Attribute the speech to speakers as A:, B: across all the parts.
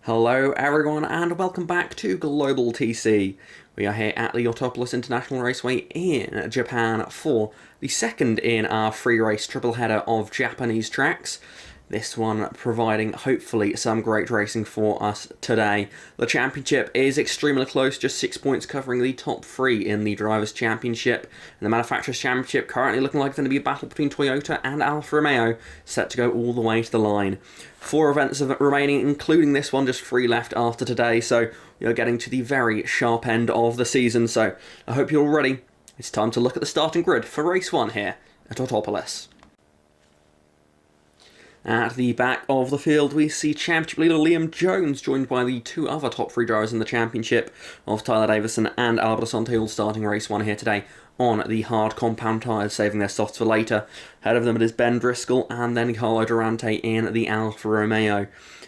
A: Hello everyone and welcome back to Global TC. We are here at the Autopolis International Raceway in Japan for the second in our free race triple header of Japanese tracks. This one providing hopefully some great racing for us today. The championship is extremely close, just 6 points covering the top three in the Drivers' Championship. And the Manufacturers' Championship currently looking like it's going to be a battle between Toyota and Alfa Romeo, set to go all the way to the line. 4 events remaining, including this one, just 3 left after today, so you're getting to the very sharp end of the season. So I hope you're all ready. It's time to look at the starting grid for race 1 here at Autopolis. At the back of the field, we see Championship leader Liam Jones, joined by the 2 other top 3 drivers in the Championship of Tyler Davison and Albert Asante, all starting race 1 here today on the hard compound tyres, saving their softs for later. Ahead of them it is Ben Driscoll and then Carlo Durante in the Alfa Romeo.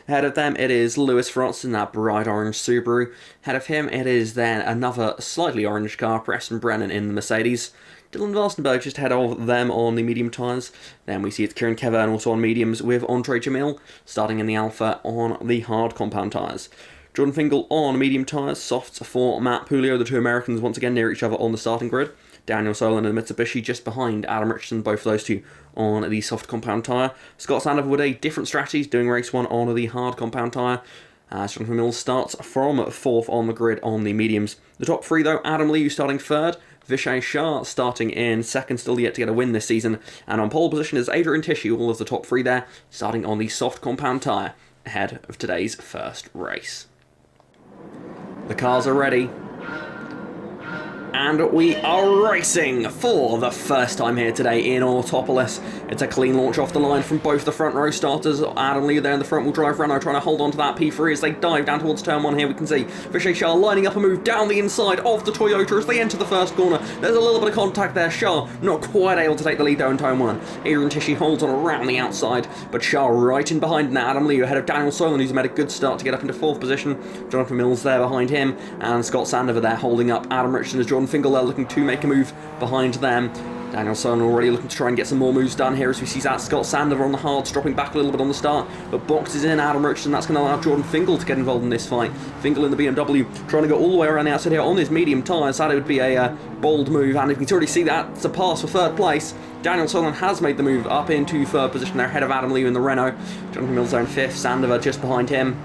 A: Ahead of them it is Lewis Frost in that bright orange Subaru. Ahead of him it is then another slightly orange car, Preston Brennan in the Mercedes. Dylan Valstenberg just ahead of them on the medium tyres. Then we see it's Kieran Kevern also on mediums, with Andre Jamil starting in the Alfa on the hard compound tyres. Jordan Fingal on medium tyres, softs for Matt Pulio, the 2 Americans once again near each other on the starting grid. Daniel Solon and Mitsubishi just behind Adam Richardson, both of those 2 on the soft compound tyre. Scott Sandover with a different strategy, doing race 1 on the hard compound tyre. Jonathan Mills starts from 4th on the grid on the mediums. The top 3 though, Adam Liu starting 3rd, Vishay Shah starting in 2nd, still yet to get a win this season, and on pole position is Adrian Tishy, all of the top 3 there, starting on the soft compound tyre ahead of today's first race. The cars are ready. And we are racing for the first time here today in Autopolis. It's a clean launch off the line from both the front row starters. Adam Lee there in the front wheel drive Renault trying to hold on to that P3 as they dive down towards turn 1 here. We can see Vishay Shah lining up a move down the inside of the Toyota as they enter the first corner. There's a little bit of contact there. Shah not quite able to take the lead though in turn 1. Adrian Tishy holds on around the outside, but Shah right in behind now. Adam Lee ahead of Daniel Solon, who's made a good start to get up into 4th position. Jonathan Mills there behind him, and Scott Sandover there holding up Adam Richardson as Jordan Fingal there looking to make a move behind them. Daniel Solon already looking to try and get some more moves done here as we see that Scott Sandover on the hards, dropping back a little bit on the start, but boxes in Adam Richardson. That's going to allow Jordan Fingal to get involved in this fight. Fingal in the BMW trying to go all the way around the outside here on his medium tyres. That would be a bold move, and you can already see that it's a pass for 3rd place. Daniel Solon has made the move up into 3rd position there, ahead of Adam Liu in the Renault. Jonathan Mills there in 5th, Sandover just behind him.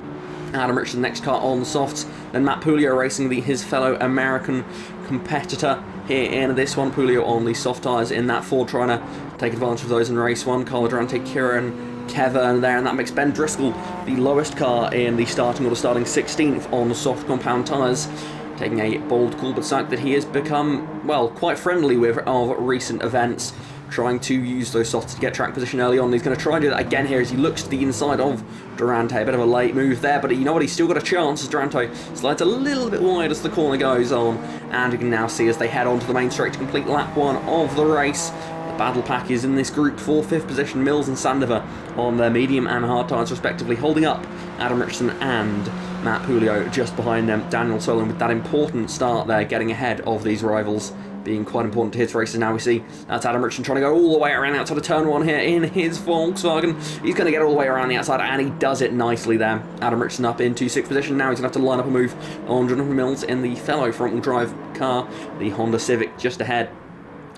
A: Adam Richardson next car on the softs, then Matt Pulio racing his fellow American competitor here in this one. Pulio on the soft tyres in that Ford, trying to take advantage of those in race 1. Carlo Durante, Kieran Kevern there, and that makes Ben Driscoll the lowest car in the starting order, starting 16th on the soft compound tyres. Taking a bold call, but fact that he has become, well, quite friendly with of recent events, trying to use those softs to get track position early on. He's going to try and do that again here as he looks to the inside of Durante. A bit of a late move there, but you know what, he's still got a chance as Durante slides a little bit wide as the corner goes on. And you can now see as they head onto the main straight to complete lap 1 of the race. The battle pack is in this group for 5th position. Mills and Sandover on their medium and hard tyres respectively, holding up Adam Richardson and Matt Pulio just behind them. Daniel Solon with that important start there, getting ahead of these rivals, being quite important to his races. Now we see that's Adam Richardson trying to go all the way around the outside of turn 1 here in his Volkswagen. He's going to get all the way around the outside, and he does it nicely there. Adam Richardson up into 6th position. Now he's going to have to line up a move on Jonathan Mills in the fellow front-wheel drive car, the Honda Civic, just ahead.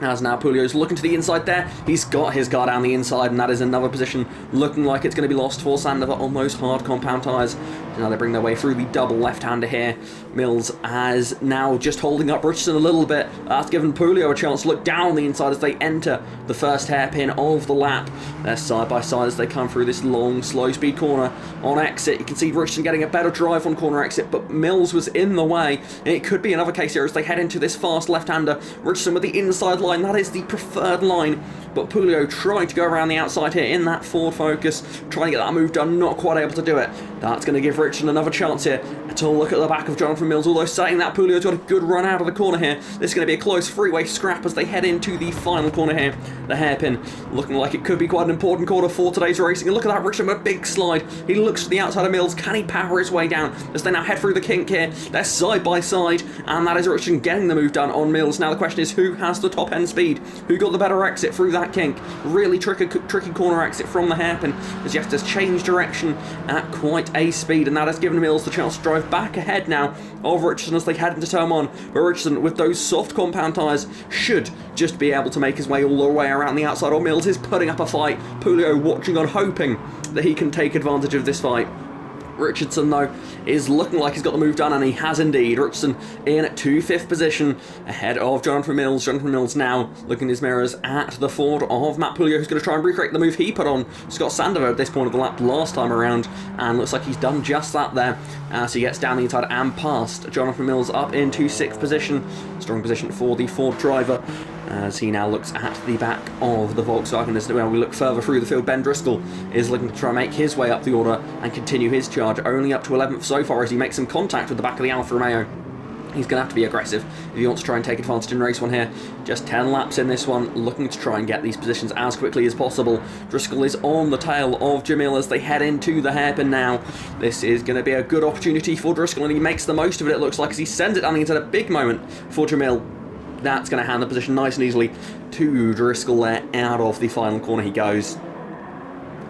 A: As now Pulio's looking to the inside there. He's got his car down the inside, and that is another position looking like it's going to be lost for Sandover on those hard compound tyres. Now they bring their way through the double left-hander here. Mills as now just holding up Richardson a little bit. That's given Pulio a chance to look down the inside as they enter the first hairpin of the lap. They're side by side as they come through this long, slow-speed corner. On exit, you can see Richardson getting a better drive on corner exit, but Mills was in the way. It could be another case here as they head into this fast left-hander. Richardson with the inside line, that is the preferred line, but Pulio trying to go around the outside here in that Ford Focus, trying to get that move done, not quite able to do it. That's going to give Richardson another chance here to look at the back of Jonathan Mills, although saying that, Pulio's got a good run out of the corner here. This is going to be a close freeway scrap as they head into the final corner here. The hairpin looking like it could be quite an important corner for today's racing, and look at that, Richardson with a big slide. He looks to the outside of Mills. Can he power his way down as they now head through the kink here? They're side by side, and that is Richardson getting the move done on Mills. Now the question is, who has the top end speed? Who got the better exit through that kink? Really tricky corner exit from the hairpin as you have to change direction at quite a speed, and that has given Mills the chance to drive back ahead now of Richardson as they head into turn 1. But Richardson, with those soft compound tyres, should just be able to make his way all the way around the outside. Or Mills is putting up a fight. Pulio watching on, hoping that he can take advantage of this fight. Richardson, though, is looking like he's got the move done, and he has indeed. Richardson in 5th position, ahead of Jonathan Mills. Jonathan Mills now looking in his mirrors at the Ford of Matt Pulio, who's going to try and recreate the move he put on Scott Sandover at this point of the lap last time around, and looks like he's done just that there as he gets down the inside and past Jonathan Mills up into 6th position. Strong position for the Ford driver, as he now looks at the back of the Volkswagen. As well, we look further through the field, Ben Driscoll is looking to try and make his way up the order and continue his charge, only up to 11th so far as he makes some contact with the back of the Alfa Romeo. He's going to have to be aggressive if he wants to try and take advantage in race 1 here. Just 10 laps in this one, looking to try and get these positions as quickly as possible. Driscoll is on the tail of Jamil as they head into the hairpin now. This is going to be a good opportunity for Driscoll, and he makes the most of it, it looks like, as he sends it down into a big moment for Jamil. That's going to hand the position nice and easily to Driscoll there. Out of the final corner he goes.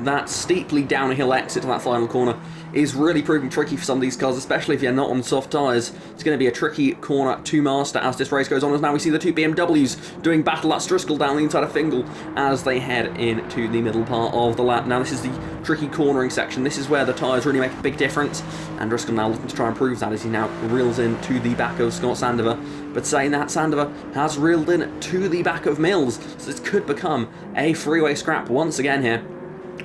A: That steeply downhill exit to that final corner is really proving tricky for some of these cars, especially if you're not on soft tyres. It's going to be a tricky corner to master as this race goes on, as now we see the 2 BMWs doing battle. That's Driscoll down the inside of Fingal as they head into the middle part of the lap. Now this is the tricky cornering section. This is where the tyres really make a big difference, and Driscoll now looking to try and prove that as he now reels in to the back of Scott Sandover. But saying that, Sandover has reeled in to the back of Mills, so this could become a freeway scrap once again here.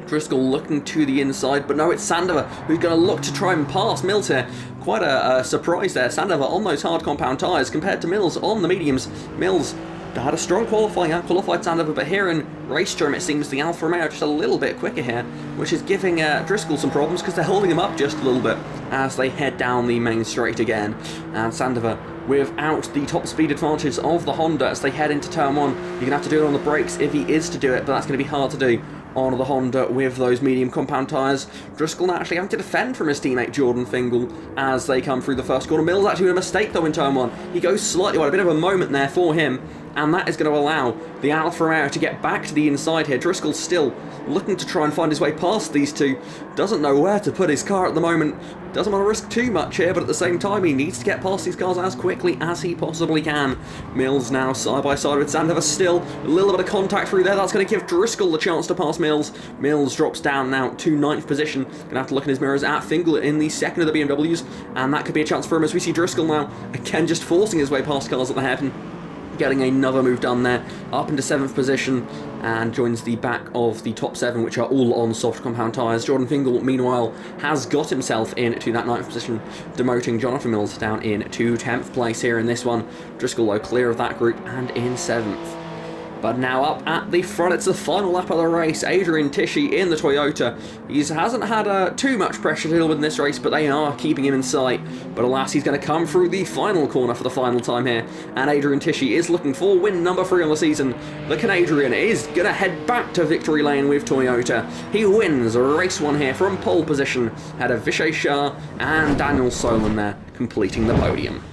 A: Driscoll looking to the inside, but no, it's Sandover who's going to look to try and pass Mills here. Quite a surprise there. Sandover on those hard compound tyres compared to Mills on the mediums. Mills had a strong qualifying, qualified Sandover, but here in race term it seems the Alfa Romeo just a little bit quicker here, which is giving Driscoll some problems because they're holding him up just a little bit as they head down the main straight again. And Sandover, without the top speed advantage of the Honda as they head into turn 1, you're going to have to do it on the brakes if he is to do it, but that's going to be hard to do on the Honda with those medium compound tyres. Driscoll actually having to defend from his teammate Jordan Fingal as they come through the first corner. Mills actually with a mistake though in turn 1. He goes slightly wide, a bit of a moment there for him, and that is going to allow the Alfa Romeo to get back to the inside here. Driscoll still looking to try and find his way past these two. Doesn't know where to put his car at the moment. Doesn't want to risk too much here, but at the same time he needs to get past these cars as quickly as he possibly can. Mills now side by side with Sandover, still a little bit of contact through there. That's going to give Driscoll the chance to pass Mills. Mills drops down now to 9th position. Going to have to look in his mirrors at Fingal in the second of the BMWs, and that could be a chance for him as we see Driscoll now again just forcing his way past cars at the hairpin. Getting another move done there, up into 7th position, and joins the back of the top 7, which are all on soft compound tyres. Jordan Fingal, meanwhile, has got himself into that 9th position, demoting Jonathan Mills down into 10th place here in this one. Driscoll, though, clear of that group and in 7th. But now up at the front, it's the final lap of the race. Adrian Tishy in the Toyota. He hasn't had too much pressure to deal with in this race, but they are keeping him in sight. But alas, he's going to come through the final corner for the final time here. And Adrian Tishy is looking for win number 3 on the season. The Canadian is going to head back to victory lane with Toyota. He wins race 1 here from pole position. Had a Vishay Shah and Daniel Solon there completing the podium.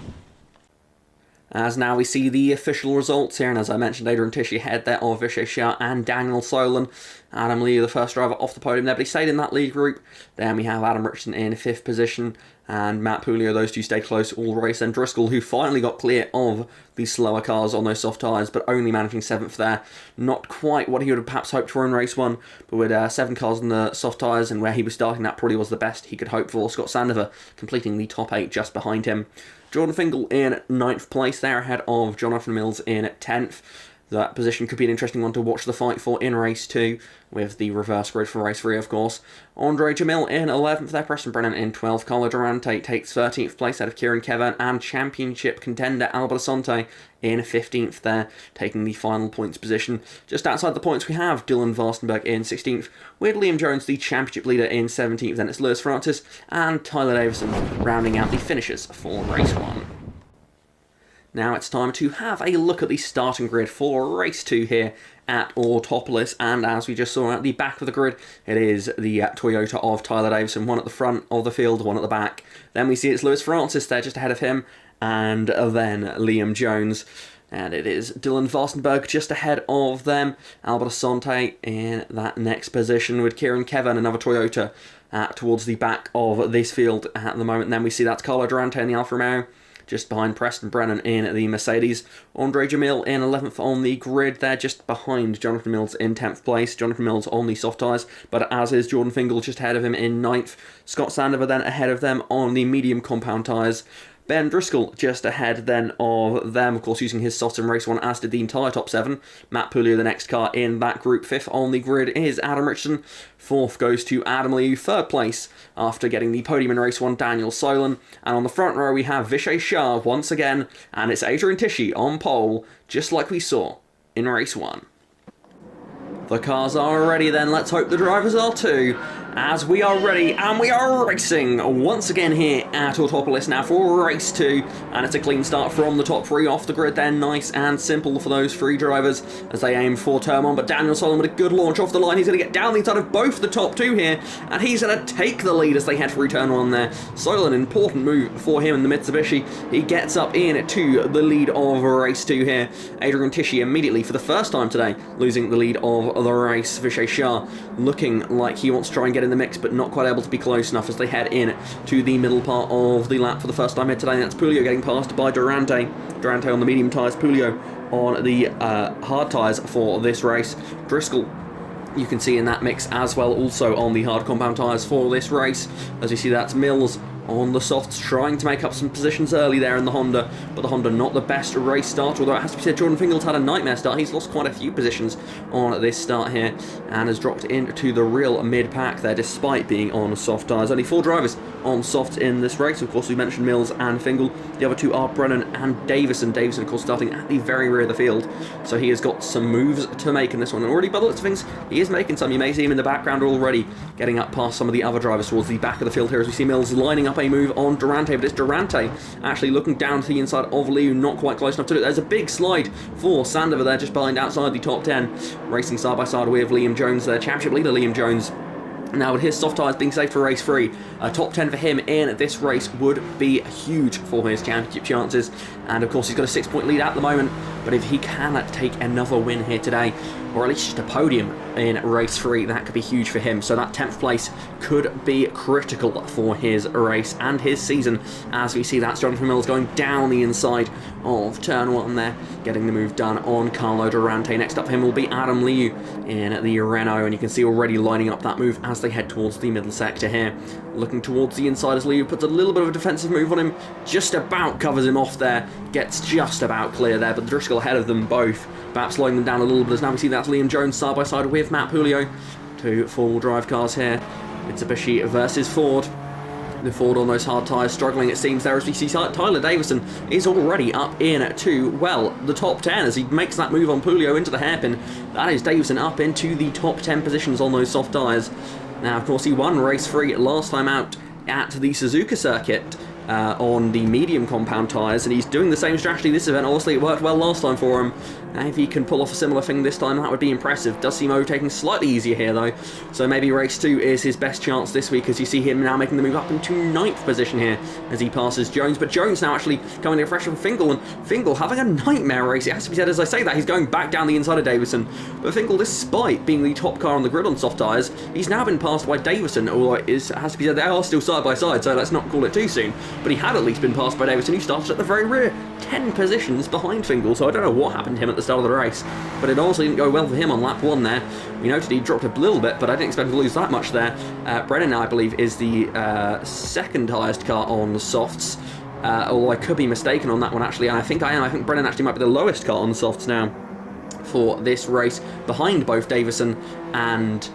A: As now we see the official results here, and as I mentioned, Adrian Tishy ahead there of Vishay Shah and Daniel Solon. Adam Lee, the first driver off the podium there, but he stayed in that lead group. Then we have Adam Richardson in 5th position, and Matt Pulio, those two stayed close all race. And Driscoll, who finally got clear of the slower cars on those soft tyres, but only managing 7th there. Not quite what he would have perhaps hoped for in race 1, but with 7 cars on the soft tyres and where he was starting, that probably was the best he could hope for. Scott Sandover completing the top 8 just behind him. Jordan Fingal in 9th place there, ahead of Jonathan Mills in 10th. That position could be an interesting one to watch the fight for in race 2, with the reverse grid for race 3, of course. Andre Jamil in 11th there, Preston Brennan in 12th. Carlo Durante takes 13th place out of Kieran Kevin, and championship contender Albert Asante in 15th there, taking the final points position. Just outside the points we have Dylan Varstenberg in 16th, with Liam Jones the championship leader in 17th. Then it's Lewis Francis and Tyler Davison rounding out the finishers for race 1. Now it's time to have a look at the starting grid for race 2 here at Autopolis, and as we just saw at the back of the grid, it is the Toyota of Tyler Davison, one at the front of the field, one at the back. Then we see it's Lewis Francis there just ahead of him, and then Liam Jones. And it is Dylan Varstenberg just ahead of them. Albert Asante in that next position with Kieran Kevin, another Toyota, towards the back of this field at the moment. And then we see that's Carlo Durante in the Alfa Romeo, just behind Preston Brennan in the Mercedes. Andre Jamil in 11th on the grid there, just behind Jonathan Mills in 10th place. Jonathan Mills on the soft tyres, but as is Jordan Fingal just ahead of him in 9th. Scott Sandover then ahead of them on the medium compound tyres. Ben Driscoll just ahead then of them, of course, using his softs in race 1, as did the entire top 7. Matt Pulio, the next car in that group. 5th on the grid is Adam Richardson. 4th goes to Adam Liu. 3rd place, after getting the podium in race 1, Daniel Solan. And on the front row, we have Vishay Shah once again, and it's Adrian Tishy on pole, just like we saw in race 1. The cars are ready then, let's hope the drivers are too, as we are ready and we are racing once again here at Autopolis now for race 2, and it's a clean start from the top 3 off the grid there, nice and simple for those 3 drivers as they aim for turn 1, but Daniel Solomon with a good launch off the line. He's going to get down the inside of both the top 2 here, and he's going to take the lead as they head through turn 1 there. Solomon, an important move for him in the Mitsubishi. He gets up in to the lead of race 2 here. Adrian Tishy immediately, for the first time today, losing the lead of the race. Vishay Shah looking like he wants to try and get in the mix, but not quite able to be close enough as they head in to the middle part of the lap for the first time here today. That's Pulio getting passed by Durante. Durante on the medium tyres, Pulio on the hard tyres for this race. Driscoll, you can see in that mix as well, also on the hard compound tyres for this race. As you see, that's Mills on the softs, trying to make up some positions early there in the Honda, but the Honda not the best race start, although it has to be said Jordan Fingal's had a nightmare start. He's lost quite a few positions on this start here and has dropped into the real mid-pack there despite being on soft tyres. Only 4 drivers on softs in this race. Of course, we mentioned Mills and Fingal. The other 2 are Brennan and Davison. Davison, of course, starting at the very rear of the field, so he has got some moves to make in this one. And already, by the looks of things, he is making some. You may see him in the background already, getting up past some of the other drivers towards the back of the field here as we see Mills lining up a move on Durante, but it's Durante actually looking down to the inside of Liu, not quite close enough to it. There's a big slide for Sandover there, just behind outside the top 10, racing side by side with Liam Jones there, championship leader Liam Jones. Now, with his soft tyres being safe for race 3, a top 10 for him in this race would be huge for his championship chances. And of course, he's got a 6-point lead at the moment, but if he can take another win here today, or at least just a podium in race 3, that could be huge for him. So that 10th place could be critical for his race and his season, as we see that's Jonathan Mills going down the inside of turn 1 there, getting the move done on Carlo Durante. Next up for him will be Adam Liu in the Renault, and you can see already lining up that move as they head towards the middle sector here. Looking towards the inside as Liu puts a little bit of a defensive move on him, just about covers him off there, gets just about clear there, but Driscoll ahead of them both, perhaps slowing them down a little bit, as now we see that's Liam Jones side by side with Matt Pulio. 2 4-wheel drive cars here, Mitsubishi versus Ford. The Ford on those hard tyres struggling, it seems, there as we see Tyler Davison is already up in to, well, the top 10 as he makes that move on Pulio into the hairpin. That is Davison up into the top 10 positions on those soft tyres. Now, of course, he won race 3 last time out at the Suzuka circuit on the medium compound tyres, and he's doing the same strategy this event. Obviously, it worked well last time for him. And if he can pull off a similar thing this time, that would be impressive. Does seem overtaking slightly easier here, though. So maybe race 2 is his best chance this week, as you see him now making the move up into 9th position here as he passes Jones. But Jones now actually coming in fresh from Fingal, and Fingal having a nightmare race. It has to be said, as I say that, he's going back down the inside of Davison. But Fingal, despite being the top car on the grid on soft tyres, he's now been passed by Davison, although it has to be said they are still side by side, so let's not call it too soon. But he had at least been passed by Davison, who started at the very rear, 10 positions behind Fingal, so I don't know what happened to him at the start of the race. But it honestly didn't go well for him on lap 1 there. We noted he dropped a little bit, but I didn't expect him to lose that much there. Brennan, I believe, is the second highest car on the softs. Although I could be mistaken on that one, actually. And I think I am. I think Brennan actually might be the lowest car on the softs now for this race, behind both Davison and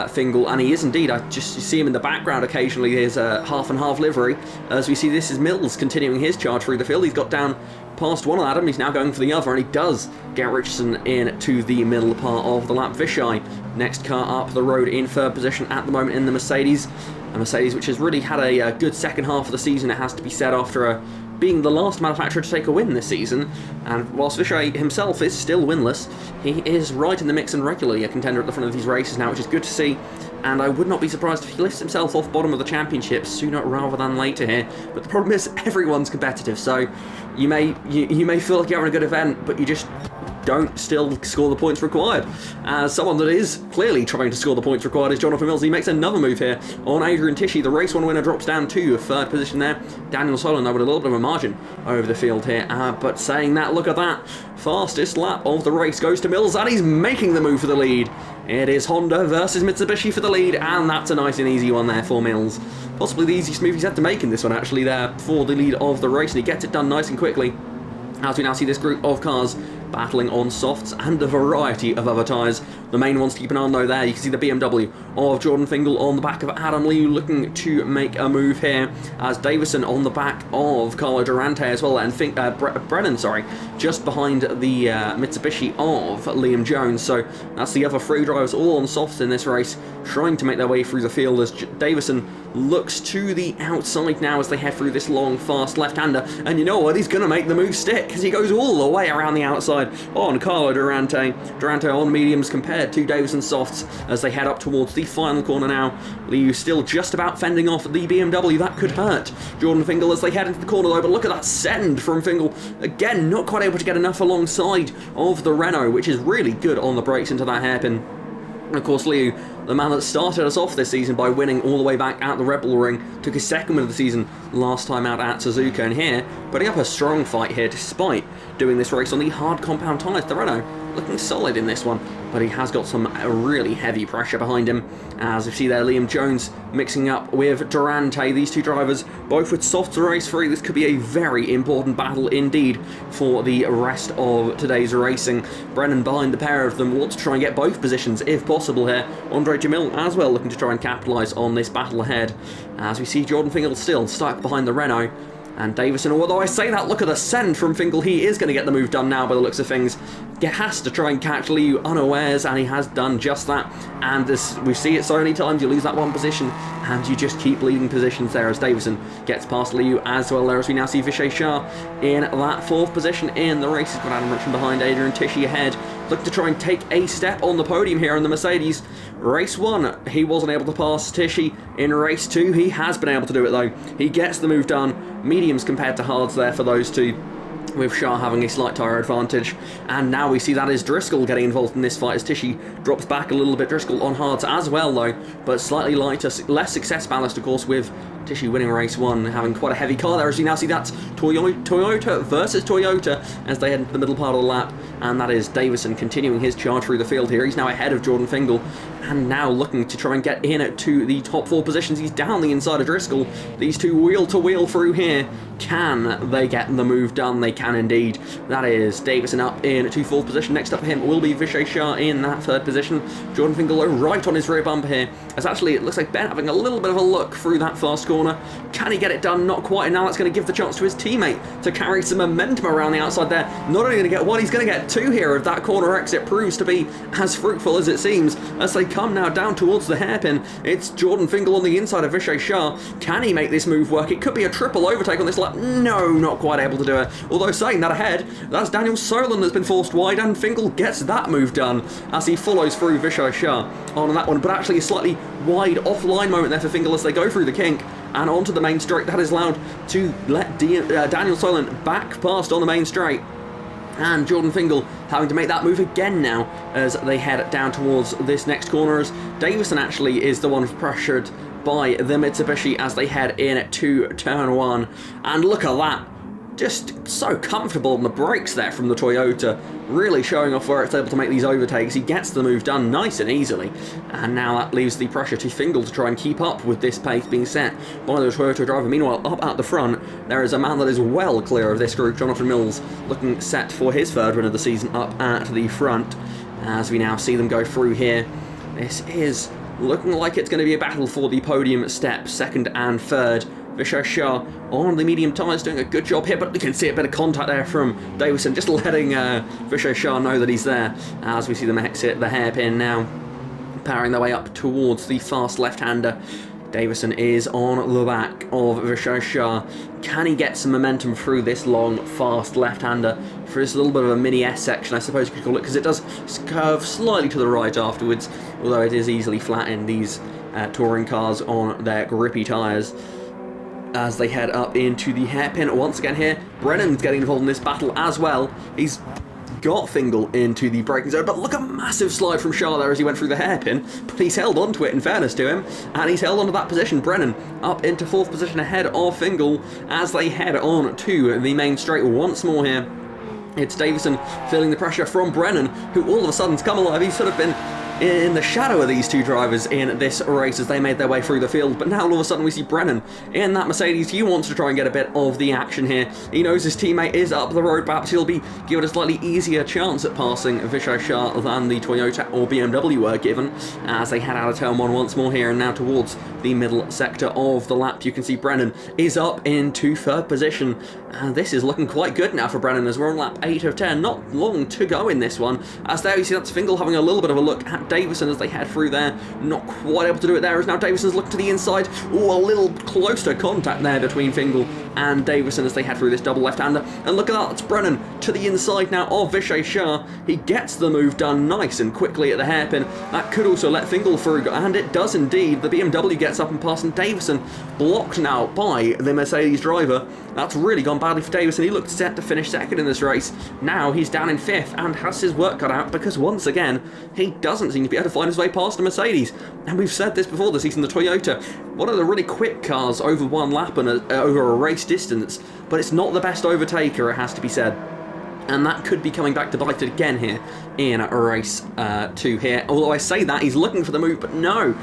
A: Fingal, and he is indeed. I just see him in the background occasionally. His half and half livery. As we see, this is Mills continuing his charge through the field. He's got down past one of Adam, he's now going for the other, and he does get Richardson in to the middle part of the lap. Vishay, next car up the road, in 3rd position at the moment in the Mercedes. A Mercedes which has really had a good second half of the season, it has to be said, after being the last manufacturer to take a win this season. And whilst Vishay himself is still winless, he is right in the mix and regularly a contender at the front of these races now, which is good to see. And I would not be surprised if he lifts himself off bottom of the championship sooner rather than later here. But the problem is, everyone's competitive, so you may feel like you're having a good event, but you just don't still score the points required. As someone that is clearly trying to score the points required is Jonathan Mills. He makes another move here on Adrian Tishy. The race 1 winner drops down to 3rd position there. Daniel Solon, though, with a little bit of a margin over the field here. But saying that, look at that. Fastest lap of the race goes to Mills, and he's making the move for the lead. It is Honda versus Mitsubishi for the lead, and that's a nice and easy one there for Mills. Possibly the easiest move he's had to make in this one, actually, there for the lead of the race, and he gets it done nice and quickly. As we now see this group of cars battling on softs and a variety of other tyres. The main ones to keep an eye on, though, there you can see the BMW of Jordan Fingal on the back of Adam Liu, looking to make a move here, as Davison on the back of Carlo Durante as well, and Brennan, just behind the Mitsubishi of Liam Jones. So that's the other 3 drivers all on softs in this race, trying to make their way through the field, as Davison looks to the outside now as they head through this long, fast left-hander. And you know what? He's going to make the move stick, because he goes all the way around the outside on Carlo Durante. Durante on mediums compared to Davison's softs as they head up towards the final corner now. Liu still just about fending off the BMW. That could hurt Jordan Fingal as they head into the corner, though. But look at that send from Fingal. Again, not quite able to get enough alongside of the Renault, which is really good on the brakes into that hairpin. And of course, Liu, the man that started us off this season by winning all the way back at the Red Bull Ring, took his 2nd win of the season last time out at Suzuka, and here, putting up a strong fight here despite doing this race on the hard compound tyres. The Renault looking solid in this one, but he has got some really heavy pressure behind him. As we see there, Liam Jones mixing up with Durante, these 2 drivers, both with softs to race 3. This could be a very important battle indeed for the rest of today's racing. Brennan behind the pair of them wants to try and get both positions if possible here. Andre Jamil as well looking to try and capitalise on this battle ahead. As we see Jordan Fingal still stuck behind the Renault. And Davison, although I say that, look at the send from Fingal. He is going to get the move done now by the looks of things. He has to try and catch Liu unawares, and he has done just that. And this, we see it so many times, you lose that one position, and you just keep leading positions there as Davison gets past Liu as well there, as we now see Vishay Shah in that 4th position in the race. He's got Adam Richmond behind, Adrian Tishy ahead. Look to try and take a step on the podium here in the Mercedes. Race 1, he wasn't able to pass Tishy. In race 2, he has been able to do it though. He gets the move done. Mediums compared to hards there for those 2, with Shah having a slight tyre advantage. And now we see that is Driscoll getting involved in this fight as Tishy drops back a little bit. Driscoll on hards as well though, but slightly lighter, less success ballast of course, with Tishy winning race 1, having quite a heavy car there, as you now see that's Toyota versus Toyota as they head into the middle part of the lap. And that is Davison continuing his charge through the field here. He's now ahead of Jordan Fingal, and now looking to try and get in to the top 4 positions. He's down the inside of Driscoll. These 2 wheel to wheel through here. Can they get the move done? They can indeed. That is Davison up in to 4th position. Next up for him will be Vishay Shah in that 3rd position. Jordan Fingal right on his rear bumper here, as actually it looks like Ben having a little bit of a look through that fast corner. Can he get it done? Not quite, and now that's going to give the chance to his teammate to carry some momentum around the outside there. Not only going to get 1, he's going to get 2 here if that corner exit proves to be as fruitful as it seems. As they come now down towards the hairpin, it's Jordan Fingal on the inside of Vishay Shah. Can he make this move work? It could be a triple overtake on this lap. No, not quite able to do it. Although saying that ahead, that's Daniel Solon that's been forced wide, and Fingal gets that move done as he follows through Vishay Shah on that one. But actually a slightly wide offline moment there for Fingal as they go through the kink and onto the main straight. That is allowed to let Daniel Solon back past on the main straight. And Jordan Fingal having to make that move again now as they head down towards this next corner, as Davison actually is the one pressured by the Mitsubishi as they head in to turn 1. And look at that, just so comfortable on the brakes there from the Toyota, really showing off where it's able to make these overtakes. He gets the move done nice and easily, and now that leaves the pressure to Fingal to try and keep up with this pace being set by the Toyota driver. Meanwhile, up at the front, there is a man that is well clear of this group, Jonathan Mills, looking set for his 3rd win of the season up at the front, as we now see them go through here. This is looking like it's going to be a battle for the podium steps, 2nd and 3rd. Vishay Shah on the medium tyres doing a good job here, but you can see a bit of contact there from Davison, just letting Vishay Shah know that he's there, as we see them exit the hairpin now, powering their way up towards the fast left-hander. Davison is on the back of Vishay Shah. Can he get some momentum through this long, fast left-hander for this little bit of a mini S section, I suppose you could call it, because it does curve slightly to the right afterwards, although it is easily flat in these touring cars on their grippy tyres. As they head up into the hairpin once again here, Brennan's getting involved in this battle as well. He's got Fingal into the braking zone, but look, a massive slide from Shah there as he went through the hairpin, but he's held onto it in fairness to him, and he's held onto that position. Brennan up into 4th position ahead of Fingal as they head on to the main straight once more here. It's Davison feeling the pressure from Brennan, who all of a sudden's come alive. He's sort of been in the shadow of these two drivers in this race as they made their way through the field, but now all of a sudden we see Brennan in that Mercedes. He wants to try and get a bit of the action here. He knows his teammate is up the road, perhaps he'll be given a slightly easier chance at passing Vijay Shah than the Toyota or BMW were given as they head out of turn 1 once more here, and now towards the middle sector of the lap. You can see Brennan is up into 3rd position, and this is looking quite good now for Brennan as we're on lap 8 of 10. Not long to go in this one, as there you see that's Fingal having a little bit of a look at Davison as they head through there. Not quite able to do it there as now Davison's looking to the inside. Oh, a little closer contact there between Fingal and Davison as they head through this double left-hander. And look at that, it's Brennan to the inside now of Vijay Shah. He gets the move done nice and quickly at the hairpin. That could also let Fingal through, and it does indeed. The BMW gets up and past, and Davison blocked now by the Mercedes driver. That's really gone badly for Davison. He looked set to finish 2nd in this race. Now he's down in 5th and has his work cut out because once again he doesn't seem to be able to find his way past a Mercedes. And we've said this before this season, the Toyota, one of the really quick cars over one lap and over a race distance, but it's not the best overtaker, it has to be said. And that could be coming back to bite it again here in race 2 here. Although I say that, he's looking for the move, but no.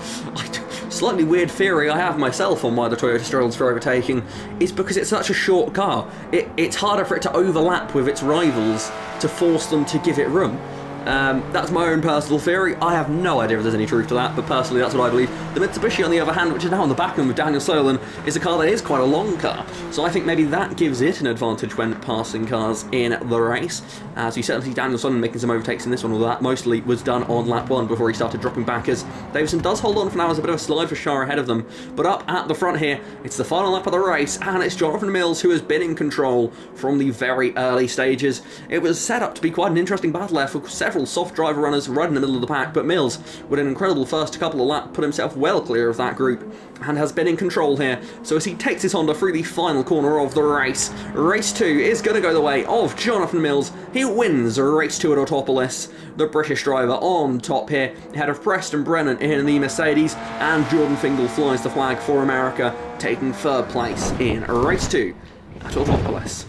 A: Slightly weird theory I have myself on why the Toyota struggles for overtaking is because it's such a short car. It's harder for it to overlap with its rivals to force them to give it room. That's my own personal theory. I have no idea if there's any truth to that, but personally that's what I believe. The Mitsubishi, on the other hand, which is now on the back end with Daniel Solon, is a car that is quite a long car, so I think maybe that gives it an advantage when passing cars in the race. As you certainly see Daniel Solon making some overtakes in this one, although that mostly was done on lap 1 before he started dropping back, as Davison does hold on for now as a bit of a slide for Shah ahead of them. But up at the front here, it's the final lap of the race, and it's Jonathan Mills who has been in control from the very early stages. It was set up to be quite an interesting battle there for several soft driver runners right in the middle of the pack, but Mills, with an incredible first couple of laps, put himself well clear of that group and has been in control here. So as he takes his Honda through the final corner of the race, race 2 is going to go the way of Jonathan Mills. He wins race 2 at Autopolis. The British driver on top here, ahead of Preston Brennan in the Mercedes, and Jordan Fingal flies the flag for America, taking 3rd place in race 2 at Autopolis.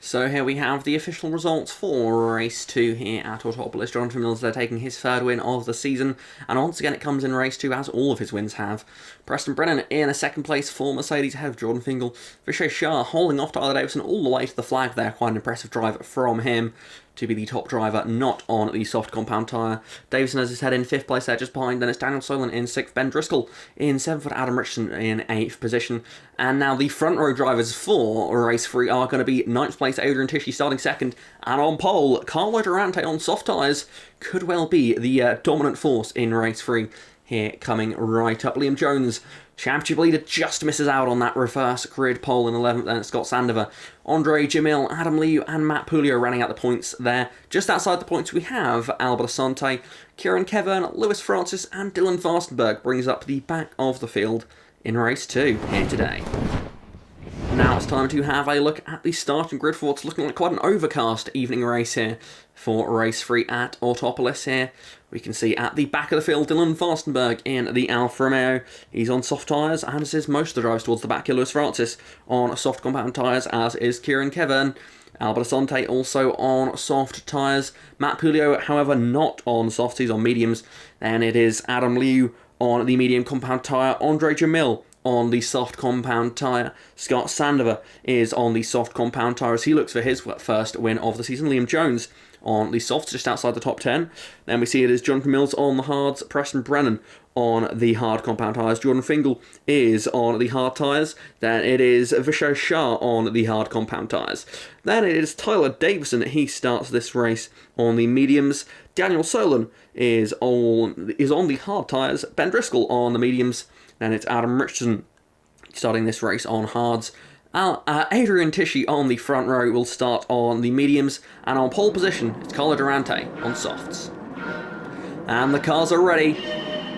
A: So here we have the official results for race 2 here at Autopolis. Jonathan Mills there taking his 3rd win of the season, and once again it comes in race 2 as all of his wins have. Preston Brennan in a 2nd place for Mercedes ahead of Jordan Fingal. Vijay Shah holding off Tyler Davison all the way to the flag there. Quite an impressive drive from him to be the top driver, not on the soft compound tyre. Davison has his head in 5th place there, just behind. Then it's Daniel Solon in 6th, Ben Driscoll in 7th, and Adam Richardson in 8th position. And now the front row drivers for race 3 are going to be 9th place Adrian Tishy starting 2nd, and on pole, Carlo Durante on soft tyres could well be the dominant force in race 3 here coming right up. Liam Jones, championship leader, just misses out on that reverse grid pole in 11th, then it's Scott Sandover, Andre Jamil, Adam Liu and Matt Pulio running out the points there. Just outside the points we have Albert Asante, Kieran Kevin, Lewis Francis and Dylan Fastenberg brings up the back of the field in race 2 here today. Now it's time to have a look at the starting grid for what's looking like quite an overcast evening race here for race 3 at Autopolis here. We can see at the back of the field Dylan Fastenberg in the Alfa Romeo. He's on soft tyres, and as is most of the drivers towards the back here. Lewis Francis on soft compound tyres, as is Kieran Kevin. Albert Asante also on soft tyres. Matt Pulio, however, not on softs, he's on mediums. Then it is Adam Liu on the medium compound tyre. Andre Jamil on the soft compound tyre. Scott Sandover is on the soft compound tyre as he looks for his first win of the season. Liam Jones on the softs, just outside the top 10. Then we see it is Jonathan Mills on the hards, Preston Brennan on the hard compound tyres. Jordan Fingal is on the hard tyres. Then it is Vijay Shah on the hard compound tyres. Then it is Tyler Davison. He starts this race on the mediums. Daniel Solon is on the hard tyres. Ben Driscoll on the mediums. Then it's Adam Richardson starting this race on hards. Adrian Tishy on the front row will start on the mediums, and on pole position it's Carlo Durante on softs. And the cars are ready.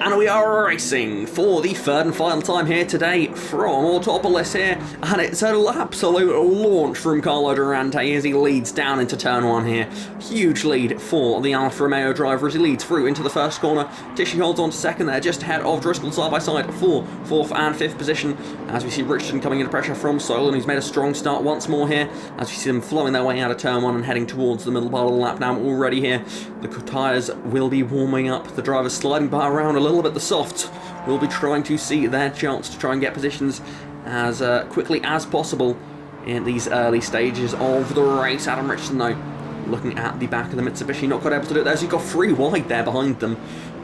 A: And we are racing for the third and final time here today from Autopolis here, and it's an absolute launch from Carlo Durante as he leads down into turn one here. Huge lead for the Alfa Romeo driver as he leads through into the first corner. Tishy holds on to second there, just ahead of Driscoll side by side for fourth and fifth position, as we see Richardson coming into pressure from Solon, who's made a strong start once more here, as we see them flowing their way out of turn one and heading towards the middle part of the lap now already here. The tyres will be warming up, the drivers sliding by around a little bit. The softs will be trying to see their chance to try and get positions as quickly as possible in these early stages of the race. Adam Richardson though looking at the back of the Mitsubishi, not quite able to do it there, so he's got three wide there behind them,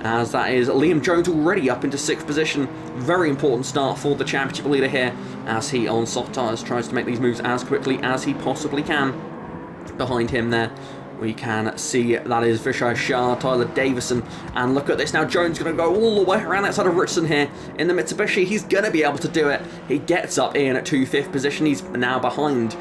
A: as that is Liam Jones already up into sixth position. Very important start for the championship leader here, as he on soft tyres tries to make these moves as quickly as he possibly can. Behind him there we can see that is Vishal Shah, Tyler Davison, and look at this now, Jones going to go all the way around that side of Richardson here in the Mitsubishi. He's going to be able to do it. He gets up in to fifth position. He's now behind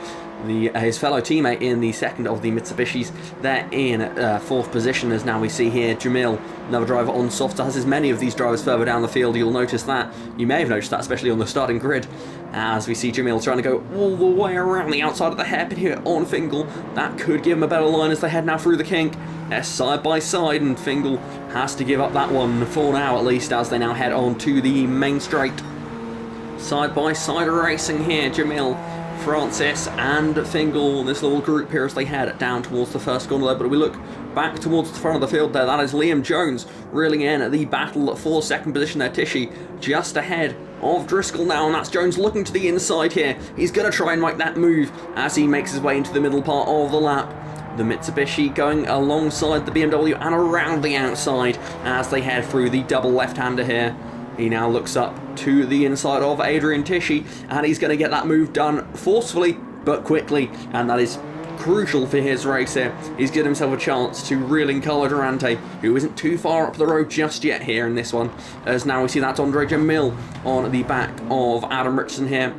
A: his fellow teammate in the second of the Mitsubishis. They're in fourth position, as now we see here Jamil, another driver on soft tyres. There's many of these drivers further down the field. You'll notice that. You may have noticed that, especially on the starting grid, as we see Jamil trying to go all the way around the outside of the hairpin here on Fingal. That could give him a better line as they head now through the kink. They're side by side, and Fingal has to give up that one for now at least, as they now head on to the main straight. Side by side racing here, Jamil, Francis and Fingal, this little group here as they head down towards the first corner there. But we look back towards the front of the field there, that is Liam Jones reeling in at the battle for second position there. Tishy just ahead of Driscoll now, and that's Jones looking to the inside here. He's going to try and make that move as he makes his way into the middle part of the lap. The Mitsubishi going alongside the BMW and around the outside as they head through the double left-hander here. He now looks up to the inside of Adrian Tishy, and he's going to get that move done forcefully but quickly, and that is crucial for his race here. He's given himself a chance to reel in Carlo Durante, who isn't too far up the road just yet here in this one, as now we see that's Andre Jamil on the back of Adam Richardson here.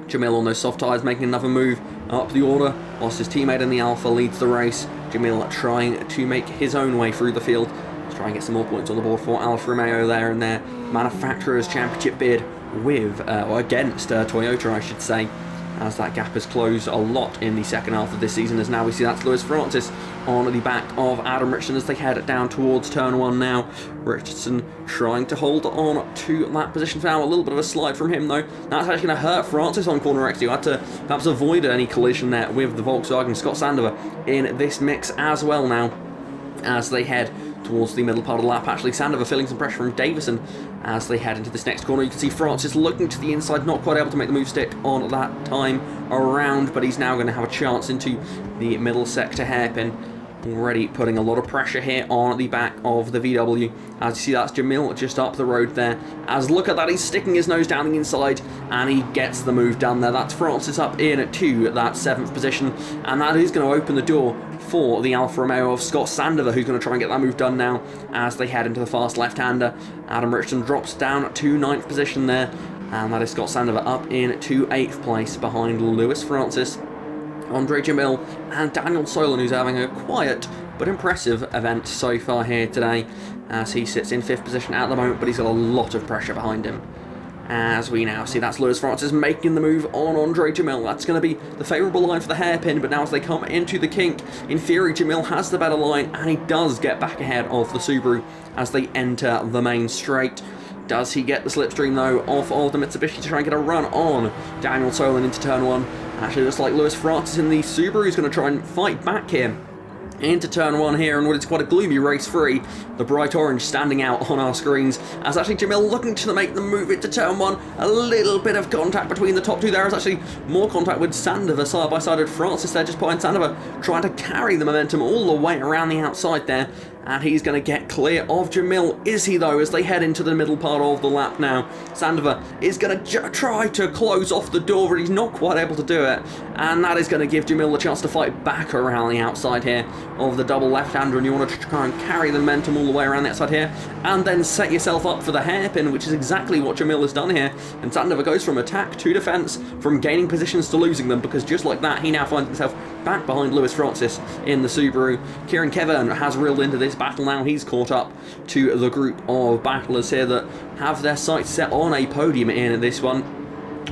A: Jamil on those soft tyres making another move up the order, whilst his teammate in the Alpha leads the race. Jamil trying to make his own way through the field, try and get some more points on the board for Alfa Romeo there in their manufacturers championship bid with or against Toyota, I should say, as that gap has closed a lot in the second half of this season, as now we see that's Lewis Francis on the back of Adam Richardson as they head down towards turn one now. Richardson trying to hold on to that position for now. A little bit of a slide from him though. That's actually going to hurt Francis on corner X. You had to perhaps avoid any collision there with the Volkswagen. Scott Sandover in this mix as well now, as they head towards the middle part of the lap. Actually, Sandover feeling some pressure from Davison as they head into this next corner. You can see Francis looking to the inside, not quite able to make the move stick on that time around, but he's now going to have a chance into the middle sector hairpin. Already putting a lot of pressure here on the back of the VW. As you see, that's Jamil just up the road there. As look at that, he's sticking his nose down the inside and he gets the move done there. That's Francis up in to that seventh position, and that is going to open the door for the Alfa Romeo of Scott Sandover, who's going to try and get that move done now as they head into the fast left-hander. Adam Richardson drops down to ninth position there, and that is Scott Sandover up in to eighth place behind Lewis Francis, Andre Jamil and Daniel Solon, who's having a quiet but impressive event so far here today, as he sits in fifth position at the moment, but he's got a lot of pressure behind him. As we now see that's Lewis Francis making the move on Andre Jamil. That's going to be the favourable line for the hairpin, but now as they come into the kink, in theory Jamil has the better line, and he does get back ahead of the Subaru as they enter the main straight. Does he get the slipstream though off of the Mitsubishi to try and get a run on Daniel Solon into turn one? Actually, looks like Lewis Francis in the Subaru is going to try and fight back here into turn one here, and what is quite a gloomy race three. The bright orange standing out on our screens, as actually Jamil looking to make the move into turn one. A little bit of contact between the top two there, is actually more contact with Sandover side by side with Francis there, just behind Sandover, trying to carry the momentum all the way around the outside there. And he's going to get clear of Jamil, is he though, as they head into the middle part of the lap now. Sandover is going to try to close off the door, but he's not quite able to do it. And that is going to give Jamil the chance to fight back around the outside here of the double left-hander, and you want to try and carry the momentum all the way around the outside here, and then set yourself up for the hairpin, which is exactly what Jamil has done here. And Sandover goes from attack to defence, from gaining positions to losing them, because just like that, he now finds himself back behind Lewis Francis in the Subaru. Kieran Kevin has reeled into this battle now. He's caught up to the group of battlers here that have their sights set on a podium in this one.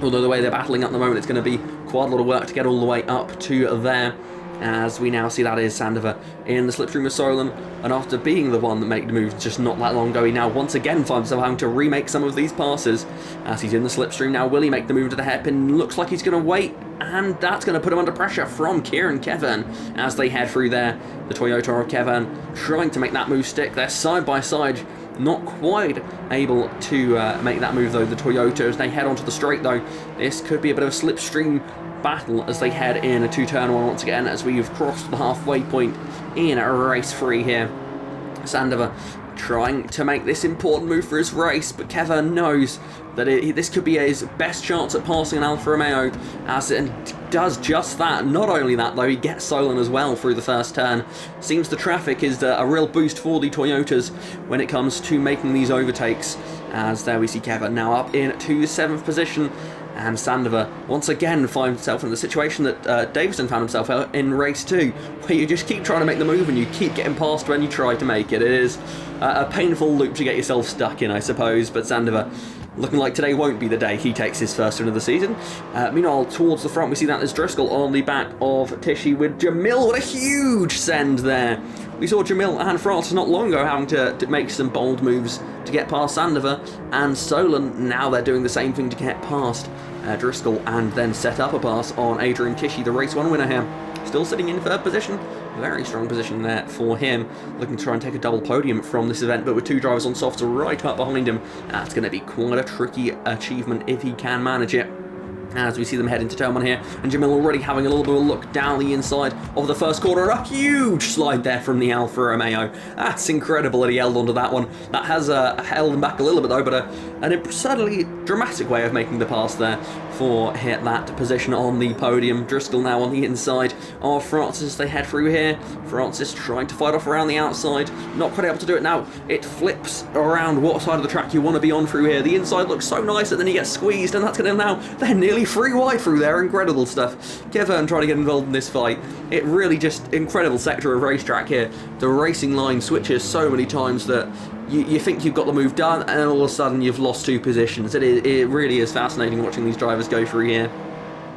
A: Although the way they're battling at the moment, it's going to be quite a lot of work to get all the way up to there. As we now see that is Sandover in the slipstream of Solon, and after being the one that made the move just not that long ago, he now once again finds himself having to remake some of these passes as he's in the slipstream now. Will he make the move to the hairpin? Looks like he's going to wait, and that's going to put him under pressure from Kieran Kevin as they head through there. The Toyota of Kevin trying to make that move stick. They're side by side, not quite able to make that move though, the Toyota, as they head onto the straight though. This could be a bit of a slipstream battle as they head in to turn one once again, as we've crossed the halfway point in race 3 here. Sandover trying to make this important move for his race, but Kevin knows that this could be his best chance at passing an Alfa Romeo, as it does just that. Not only that though, he gets Solon as well through the first turn. Seems the traffic is a real boost for the Toyotas when it comes to making these overtakes, as there we see Kevin now up into 7th position. And Sandover once again finds himself in the situation that Davison found himself in race 2, where you just keep trying to make the move and you keep getting past when you try to make it. It is a painful loop to get yourself stuck in, I suppose, but Sandover looking like today won't be the day he takes his first win of the season. Meanwhile, towards the front, we see that there's Driscoll on the back of Tishy with Jamil. What a huge send there. We saw Jamil and Francis not long ago having to make some bold moves to get past Sandover, and Solon, now they're doing the same thing to get past Driscoll and then set up a pass on Adrian Tishy, the race 1 winner here. Still sitting in 3rd position. Very strong position there for him, looking to try and take a double podium from this event, but with 2 drivers on softs right up behind him, that's going to be quite a tricky achievement if he can manage it. As we see them head into turn 1 here, and Jamil already having a little bit of a look down the inside of the first corner. A huge slide there from the Alfa Romeo. That's incredible that he held onto that one. That has held him back a little bit though, but an certainly dramatic way of making the pass there for that position on the podium. Driscoll now on the inside of Francis. They head through here. Francis trying to fight off around the outside. Not quite able to do it now. It flips around what side of the track you want to be on through here. The inside looks so nice, and then he gets squeezed, and that's going to now, they're nearly 3 wide through there. Incredible stuff. Kevin trying to get involved in this fight. It really just incredible sector of racetrack here. The racing line switches so many times that you think you've got the move done, and all of a sudden you've lost 2 positions. It really is fascinating watching these drivers go through here.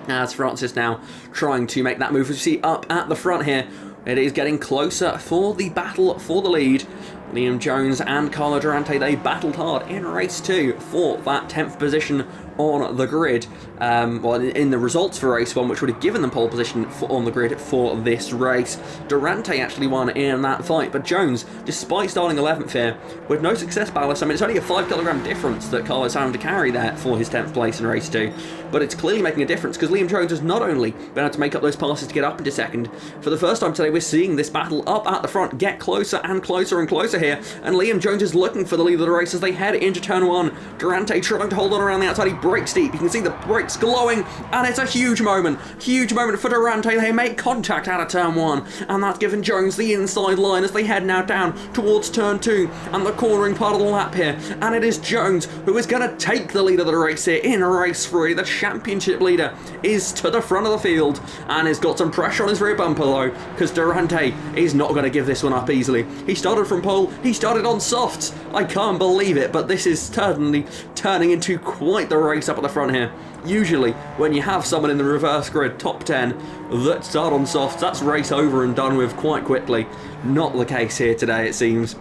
A: As Francis now trying to make that move. We see up at the front here, it is getting closer for the battle for the lead. Liam Jones and Carlo Durante, they battled hard in race 2 for that 10th position on the grid. Well, in the results for race 1, which would have given them pole position on the grid for this race. Durante actually won in that fight, but Jones, despite starting 11th here, with no success ballast, I mean, it's only a 5 kilogram difference that Carlo's having to carry there for his 10th place in race 2, but it's clearly making a difference because Liam Jones has not only been able to make up those passes to get up into 2nd, for the first time today we're seeing this battle up at the front get closer and closer and closer here, and Liam Jones is looking for the lead of the race as they head into turn 1. Durante trying to hold on around the outside. He brakes deep. You can see the brakes glowing, and it's a huge moment for Durante. They make contact out of turn 1, and that's given Jones the inside line as they head now down towards turn 2 and the cornering part of the lap here, and it is Jones who is going to take the lead of the race here in race 3. The championship leader is to the front of the field and has got some pressure on his rear bumper though, because Durante is not going to give this one up easily. He started from pole, he started on softs. I can't believe it, but this is certainly turning into quite the race up at the front here. Usually when you have someone in the reverse grid top 10 that start on softs, that's race over and done with quite quickly. Not the case here today, it seems.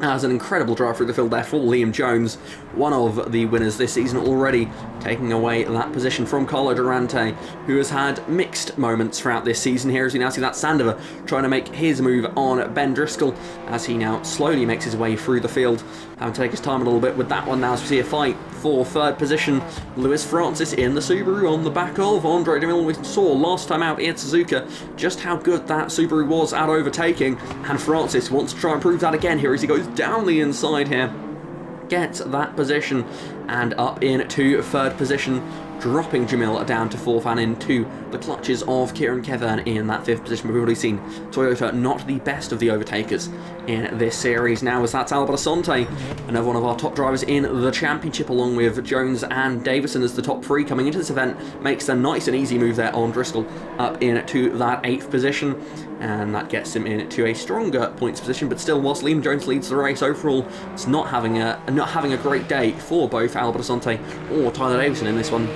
A: As an incredible drive through the field there for Liam Jones, one of the winners this season already, taking away that position from Carlo Durante, who has had mixed moments throughout this season here, as we now see that Sandover trying to make his move on Ben Driscoll as he now slowly makes his way through the field, having to take his time a little bit with that one now as we see a fight for 3rd position. Lewis Francis in the Subaru on the back of Andre DeMille. We saw last time out in Suzuka just how good that Subaru was at overtaking, and Francis wants to try and prove that again here as he goes down the inside here. Gets that position and up into third position, dropping Jamil down to fourth and into the clutches of Kieran Kevern in that fifth position. We've already seen Toyota not the best of the overtakers in this series now, as that's Albert Asante, another one of our top drivers in the championship, along with Jones and Davison as the top three coming into this event, makes a nice and easy move there on Driscoll up into that eighth position, and that gets him into a stronger points position. But still, whilst Liam Jones leads the race overall, it's not having a great day for both Albert Asante or Tyler Davison in this one.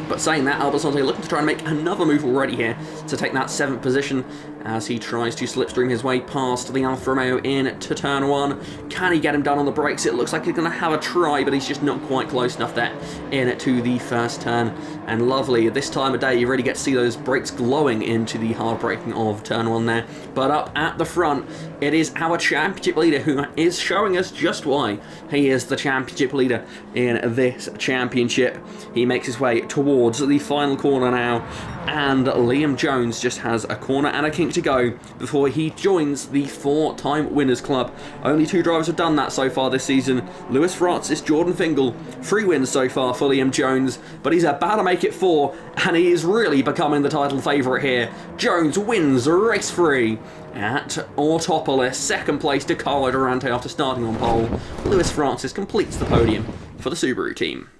A: But saying that, Albert Asante looking to try and make another move already here to take that 7th position as he tries to slipstream his way past the Alfa Romeo into turn 1. Can he get him done on the brakes? It looks like he's going to have a try, but he's just not quite close enough there into the first turn. And lovely, at this time of day you really get to see those brakes glowing into the hard braking of turn 1 there. But up at the front, it is our championship leader who is showing us just why he is the championship leader in this championship. He makes his way towards the final corner now, and Liam Jones just has a corner and a kink to go before he joins the 4-time winners club. Only 2 drivers have done that so far this season. Lewis Francis, Jordan Fingal, 3 wins so far for Liam Jones, but he's about to make it 4, and he is really becoming the title favourite here. Jones wins race 3 at Autopolis. Second place to Carlo Durante after starting on pole. Lewis Francis completes the podium for the Subaru team.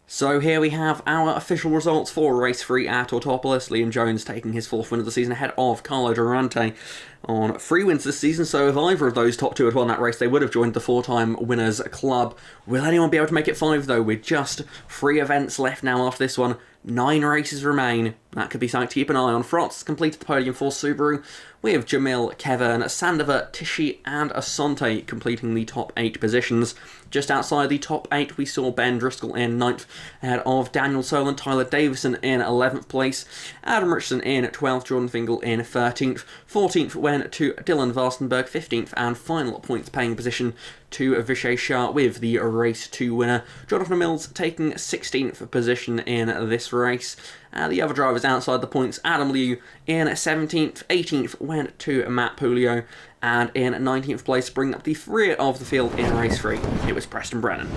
A: So here we have our official results for race 3 at Autopolis. Liam Jones taking his 4th win of the season ahead of Carlo Durante on 3 wins this season. So if either of those top 2 had won that race, they would have joined the 4-time winners club. Will anyone be able to make it 5 though? With just 3 events left now after this one. 9 races remain. That could be something to keep an eye on. France completed the podium for Subaru, with Jamil, Kevern, Sandover, Tichy and Asante completing the top 8 positions. Just outside the top 8 we saw Ben Driscoll in 9th, ahead of Daniel Solon, Tyler Davison in 11th place, Adam Richardson in 12th, Jordan Fingal in 13th, 14th went to Dylan Varstenberg, 15th and final points paying position to Vishay Shah with the race 2 winner. Jonathan Mills taking 16th position in this race. The other drivers outside the points, Adam Liu in 17th, 18th went to Matt Pulio, and in 19th place, bringing up the rear of the field in race 3, it was Preston Brennan.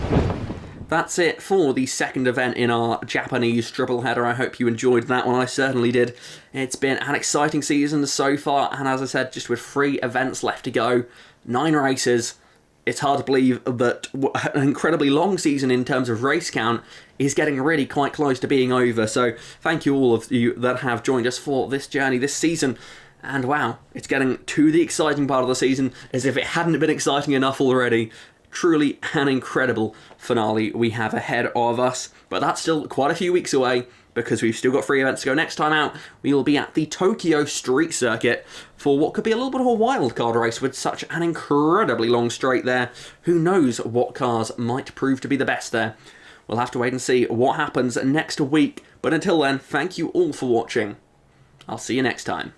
A: That's it for the second event in our Japanese triple header. I hope you enjoyed that one. I certainly did. It's been an exciting season so far, and as I said, just with 3 events left to go, 9 races. It's hard to believe that an incredibly long season in terms of race count is getting really quite close to being over. So thank you all of you that have joined us for this journey this season. And wow, it's getting to the exciting part of the season as if it hadn't been exciting enough already. Truly an incredible finale we have ahead of us. But that's still quite a few weeks away, because we've still got 3 events to go. Next time out, we will be at the Tokyo Street Circuit for what could be a little bit of a wild card race with such an incredibly long straight there. Who knows what cars might prove to be the best there. We'll have to wait and see what happens next week. But until then, thank you all for watching. I'll see you next time.